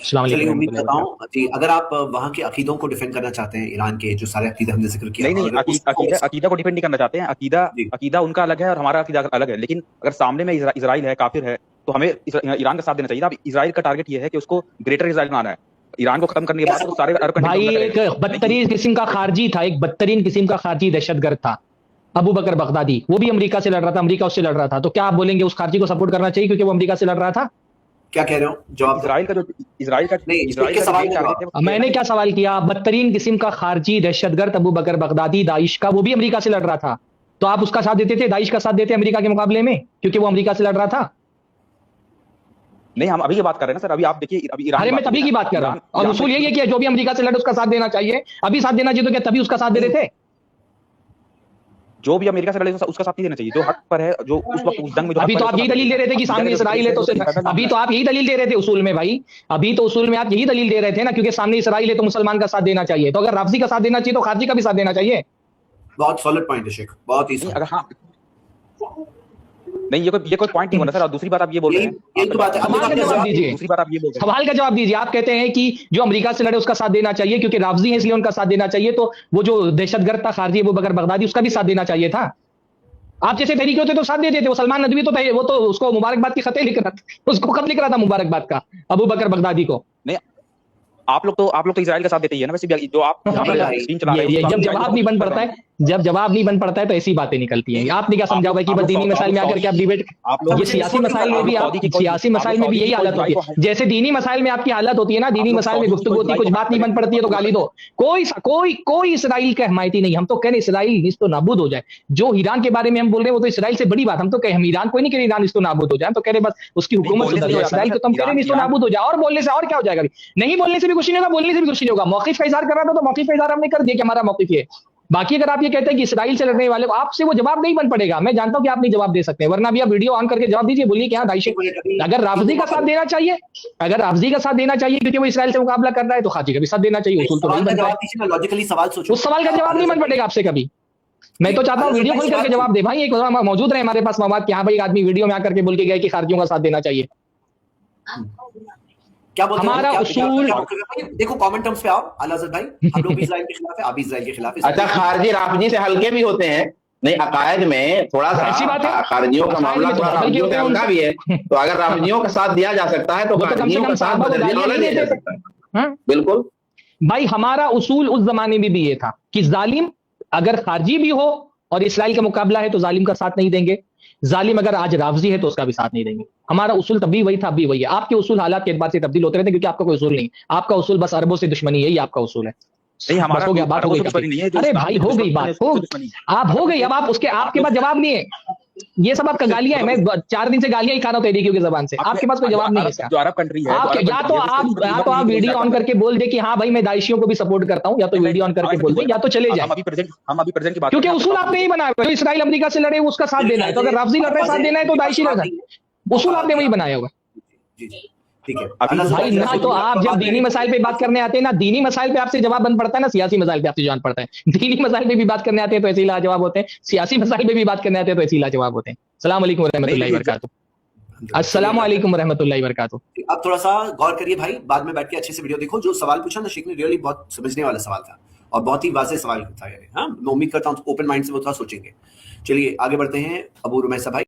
अस्सलाम चलिए, वालेकुम उम्मीद रहमतुल्लाहि करता वबरकातुहू। हूँ जी, अगर आप वहाँ के अकीदों को डिफेंड करना चाहते हैं, ईरान के जो सारे अकीदे हमने ज़िक्र किया नहीं, नहीं, और उसको अकीदा को डिफेंड नहीं करना चाहते हैं। अकीदा जी। अकीदा उनका अलग है और हमारा अकीदा अलग है। लेकिन अगर सामने में इज़राइल है, काफ़िर है, तो हमें ईरान का साथ देना चाहिए। अब इज़राइल का टारगेट ये है कि उसको ग्रेटर इज़राइल बनाना है। ईरान को खत्म करने के बाद वो सारे अरब कंट्री भाई को एक बदतरीन किस्म का खारजी था, एक बदतरीन किस्म का खारजी दहशतगर्द था अबू बकर बगदादी। वो भी अमेरिका से लड़ रहा था, अमेरिका उससे लड़ रहा था। तो क्या आप बोलेंगे उस खारजी को सपोर्ट करना चाहिए क्योंकि वो अमेरिका से लड़ रहा था? क्या कह रहे हो? जवाब दो। इज़राइल का जो सवाल का टारगेट है मैंने क्या सवाल किया? बदतरीन किस्म का खारजी दहशतगर्द अबू बकर बगदादी दाइश का, वो भी अमेरिका से लड़ रहा था। तो आप उसका साथ देते थे, दाइश का साथ देते अमेरिका के मुकाबले में, क्योंकि वो अमेरिका से लड़ रहा था? नहीं, हम अभी की बात कर रहे हैं ना सर। अभी आप देखिए, अभी ईरान अरे मैं तभी की बात कर रहा हूँ। और उसूल यही है कि जो भी अमेरिका से लड़े उसका साथ देना चाहिए। अभी साथ देना चाहिए तो क्या तभी उसका साथ दे रहे थे? जो भी अमेरिका से लड़े उसका साथ नहीं देना चाहिए। जो हक पर है, जो उस वक्त उस जंग में जो अभी हक तो पर आप यही दलील दे रहे थे कि सामने इसराइल है तो अभी तो आप यही दलील दे रहे थे उसूल में भाई। अभी तो उसूल में आप यही दलील दे रहे थे ना, क्योंकि सामने इसराइल है तो मुसलमान का साथ देना चाहिए। तो अगर राफजी का साथ देना चाहिए तो खारजी का भी साथ देना चाहिए। बहुत सॉलिड पॉइंट है शेख, बहुत ही अगर हाँ नहीं, ये कोई पॉइंट नहीं बना सर। और दूसरी बात आप ये बोल रहे हैं, यही तो बात है। सवाल का जवाब दीजिए, दूसरी बात आप ये बोल रहे हैं, सवाल का जवाब दीजिए। आप कहते हैं कि जो अमेरिका से लड़े उसका साथ देना चाहिए क्योंकि राफजी है इसलिए उनका साथ देना चाहिए। तो वो जो दहशतगर्द था खारजी अबू बकर बगदादी, उसका भी साथ देना चाहिए था। आप जैसे तहरीके होते तो साथ देते थे। वो सलमान नदवी तो वो तो उसको मुबारकबाद की खतें लिख रहा था, उसको खत लिख रहा था मुबारकबाद का अबू बकर बगदादी को। नहीं, आप लोग तो इजराइल का साथ देते ही है ना। वैसे भी जो आप स्क्रीन चला रहे हैं, जब जवाब नहीं बन पड़ता है, जब जवाब नहीं बन पड़ता है तो ऐसी बातें निकलती हैं। आपने क्या समझा हुआ कि बस दीनी मसाइल में आकर के आप डिबेट, ये सियासी मसाइल में भी आप सियासी मसाइल में भी यही हालत होती है। जैसे दीनी मसाइल में आपकी हालत होती है ना, दीनी मसाइल में गुफ्तगू होती है, कुछ बात नहीं बन पड़ती है तो गाली दो। कोई इसराइल का हमायती नहीं। हम तो कह रहे इसराइल निस्तो नाबूद हो जाए। जो ईरान के बारे में हम बोल रहे हैं वो तो इसराइल से बड़ी बात। हम तो कहे हम ईरान कोई नहीं कह रहे ईरान निस्तो नाबूद हो जाए, हम तो कह रहे बस उसकी हुकूमत सुधर जाए। इसराइल को तो हम कह रहे निस्तो नाबूद हो जाए। और बोलने से और क्या हो जाएगा? नहीं बोलने से भी कुछ नहीं होगा, बोलने से भी कुछ नहीं होगा। मौक़िफ़ का इज़हार कर रहा था तो मौक़िफ़ का इज़हार हमने कर दिया कि हमारा मौक़िफ़ ये। बाकी अगर आप ये कहते हैं कि इसराइल से लड़ने वाले, आपसे वो जवाब नहीं बन पड़ेगा। मैं जानता हूं कि आप नहीं जवाब दे सकते, वरना भी आप वीडियो ऑन करके जवाब दीजिए, बोलिए कि हाँ दाइश अगर राफजी का साथ देना चाहिए, अगर राफजी का साथ देना चाहिए क्योंकि वो इसराइल से मुकाबला कर रहा है, तो खाजी का भी साथ देना चाहिए। उसूल तो नहीं बनता है। लॉजिकली सवाल सोचो, उस सवाल का जवाब नहीं बन पड़ेगा आपसे कभी। मैं तो चाहता हूँ वीडियो खोल करके जवाब दे भाई। एक मौजूद रहे हमारे पास मवाद कि हाँ भाई आदमी वीडियो में आकर के बोल के गए कि खारजियों का साथ देना चाहिए। क्या बोलते हमारा उसूल देखो, कमेंट टर्म्स पे आओ। अलाज़द भाई, हम लोग भी इजराइल के खिलाफ है, आप भी इजराइल के खिलाफ है। अच्छा, खारजी राफजी से हल्के भी होते हैं। नहीं, अकायद में थोड़ा सा खारजियों का मामला थोड़ा राफजियों से हल्का भी है। तो अगर राफजियों का साथ दिया जा सकता है तो खारजियों का साथ दिया जा सकता है। बिल्कुल भाई, हमारा उसूल उस जमाने में भी ये था कि जालिम अगर खारजी भी हो और इसराइल का मुकाबला है तो जालिम का साथ नहीं देंगे। जालिम अगर आज राफजी है तो उसका भी साथ नहीं देंगे। हमारा उसूल तब भी वही था, अभी वही है। आपके उसूल हालात के एतबार से तब्दील होते रहते हैं क्योंकि आपका कोई उसूल नहीं। आपका उसूल बस अरबों से दुश्मनी है, यही आपका उसूल है। नहीं, हमारा हो गया, बात हो गई। अरे भाई हो गई बात, आप हो गई। अब आप उसके आपके पास जवाब नहीं है। ये सब आपका गालियां है। मैं 4 दिन से गालियां ही खा रहा हूं तहरीकियों की जबान से। आपके पास कोई जवाब नहीं है। जो अरब कंट्री है, या तो आप वीडियो ऑन करके बोल दे कि हाँ भाई मैं दाइशियों को भी सपोर्ट करता हूं, या तो वीडियो ऑन करके बोल दे, या तो चले जाए। हम अभी प्रेजेंट की बात, क्योंकि उसूल आपने ही बनाया है। जो इसराइल अमेरिका से लड़े उसका साथ देना है, तो अगर राफजी लड़ रहे साथ देना है तो दाइशी लड़ रहा है। उसूल आपने वही बनाया होगा। ठीक है भाई ना, तो आप जब दीनी मसाइल पे बात करने आते हैं ना, दीनी मसाइल पे आपसे जवाब बन पड़ता है ना, सियासी मसाइल पे आपसे जवाब पड़ता है। दीनी मसाइल पे भी बात करने आते हैं तो ऐसे ही लाजवाब होते हैं, सियासी मसाइल पे भी बात करने आते हैं तो ऐसे ही लाजवाब होते हैं। अस्सलाम वालेकुम रहमतुल्लाहि व बरकातुहू। अस्सलाम वालेकुम रहमतुल्लाहि व बरकातुहू। अब थोड़ा सा गौर करिए भाई, बाद में बैठ के अच्छे से वीडियो देखो। जो सवाल पूछा ना शेख ने, रियली बहुत समझने वाला सवाल था और बहुत ही वाज़ेह सवाल था। यानी हाँ, मैं उम्मीद करता हूँ ओपन माइंड से वो थोड़ा सोचेंगे। चलिए आगे बढ़ते हैं। अबू रुमैसा भाई।